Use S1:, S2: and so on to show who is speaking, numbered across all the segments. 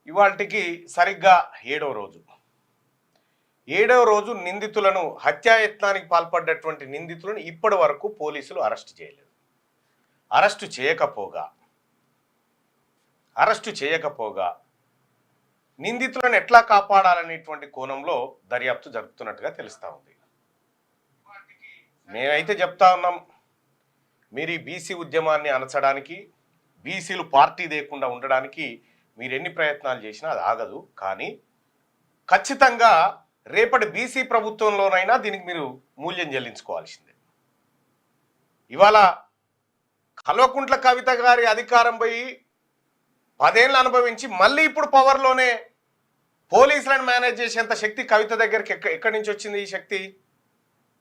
S1: ఇవాల్టికి సరిగ్గా ఏడవ రోజు నిందితులను హత్యాయత్నానికి పాల్పడ్డటువంటి నిందితులను ఇప్పటి వరకు పోలీసులు అరెస్ట్ చేయలేదు. అరెస్టు చేయకపోగా నిందితులను ఎట్లా కాపాడాలనేటువంటి కోణంలో దర్యాప్తు జరుపుతున్నట్టుగా తెలుస్తా ఉంది. మేమైతే చెప్తా ఉన్నాం, మీరు ఈ బీసీ ఉద్యమాన్ని అణచడానికి, బీసీలు పార్టీ లేకుండా ఉండడానికి మీరు ఎన్ని ప్రయత్నాలు చేసినా అది ఆగదు. కానీ ఖచ్చితంగా రేపటి బీసీ ప్రభుత్వంలోనైనా దీనికి మీరు మూల్యం చెల్లించుకోవాల్సిందే. ఇవాళ కల్వకుంట్ల కవిత గారి అధికారం పోయి 10 ఏళ్ళు అనుభవించి మళ్ళీ ఇప్పుడు పవర్లోనే పోలీసులను మేనేజ్ చేసేంత శక్తి కవిత దగ్గరికి ఎక్కడి నుంచి వచ్చింది? ఈ శక్తి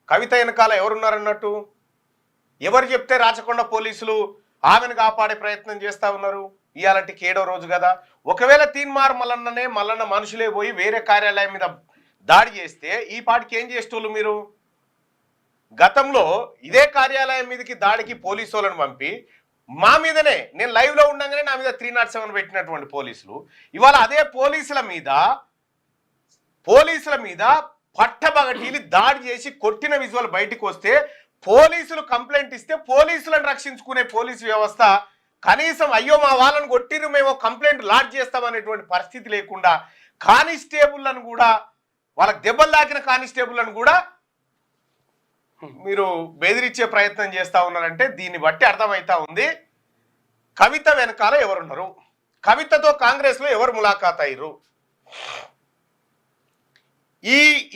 S1: కవిత వెనకాల ఎవరున్నారన్నట్టు? ఎవరు చెప్తే రాచకొండ పోలీసులు ఆమెను కాపాడే ప్రయత్నం చేస్తూ ఉన్నారు? ఇవాళకి 7వ రోజు కదా. ఒకవేళ తీన్మార్ మల్లన్న మనుషులే పోయి వేరే కార్యాలయం మీద దాడి చేస్తే ఈ పాటికి ఏం చేసేటోళ్ళు మీరు? గతంలో ఇదే కార్యాలయం మీదకి దాడికి పోలీసు వాళ్ళని పంపి మా మీదనే, నేను లైవ్లో ఉండగానే నా మీద 307 పెట్టినటువంటి పోలీసులు ఇవాళ అదే పోలీసుల మీద పట్టబగటీలు దాడి చేసి కొట్టిన విజువల్ బయటకు వస్తే పోలీసులు కంప్లైంట్ ఇస్తే పోలీసులను రక్షించుకునే పోలీసు వ్యవస్థ కనీసం అయ్యో మా వాళ్ళని కొట్టిరు మేము కంప్లైంట్ లాడ్జ్ చేస్తామనేటువంటి పరిస్థితి లేకుండా కానిస్టేబుల్లను కూడా, వాళ్ళకి దెబ్బలు తాకిన కానిస్టేబుల్లను కూడా మీరు బెదిరించే ప్రయత్నం చేస్తూ ఉన్నారంటే దీన్ని బట్టి అర్థమవుతా ఉంది కవిత వెనకాల ఎవరున్నారు, కవితతో కాంగ్రెస్లో ఎవరు ములాఖాత్ అయ్యారు.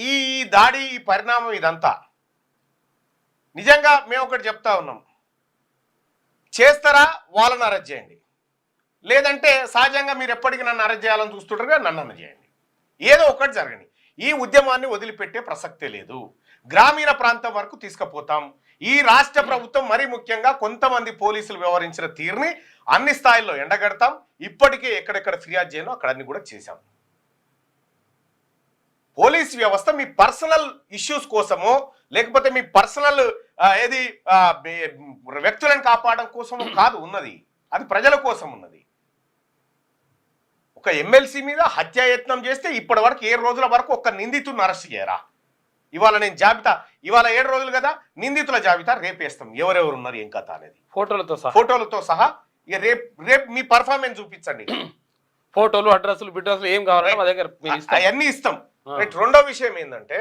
S1: ఈ దాడి, ఈ పరిణామం ఇదంతా నిజంగా మేము ఒకటి చెప్తా ఉన్నాం, చేస్తారా వాళ్ళని అరెస్ట్ చేయండి, లేదంటే సహజంగా మీరు ఎప్పటికీ నన్ను అరెస్ట్ చేయాలని చూస్తుంటారుగా నన్ను చేయండి, ఏదో ఒకటి జరగని. ఈ ఉద్యమాన్ని వదిలిపెట్టే ప్రసక్తే లేదు. గ్రామీణ ప్రాంతం వరకు తీసుకుపోతాం. ఈ రాష్ట్ర ప్రభుత్వం మరీ ముఖ్యంగా కొంతమంది పోలీసులు వ్యవహరించిన తీరుని అన్ని స్థాయిల్లో ఎండగడతాం. ఇప్పటికే ఎక్కడెక్కడ ఫిర్యాదు చేయాలో అక్కడ అన్ని కూడా చేశాం. పోలీస్ వ్యవస్థ మీ పర్సనల్ ఇష్యూస్ కోసమో లేకపోతే మీ పర్సనల్ వ్యక్తులను కాపాడడం కోసమో కాదు ఉన్నది, అది ప్రజల కోసం ఉన్నది. ఒక ఎమ్మెల్సీ మీద హత్యాయత్నం చేస్తే ఇప్పటి వరకు 7 రోజుల వరకు ఒక్క నిందితుడిని అరెస్ట్ చేయరా? ఇవాళ నేను జాబితా, ఇవాళ 7 రోజులు కదా, నిందితుల జాబితా రేపేస్తాం, ఎవరెవరు ఉన్నారు ఏం కథ అనేది ఫోటోలతో సహా. ఇక రేపు మీ పర్ఫార్మెన్స్ చూపించండి,
S2: ఫోటోలు, అడ్రస్లు, బిడ్రస్లు ఏం కావాలంటే మా దగ్గర
S1: అవన్నీ ఇస్తాం. రెండో విషయం ఏంటంటే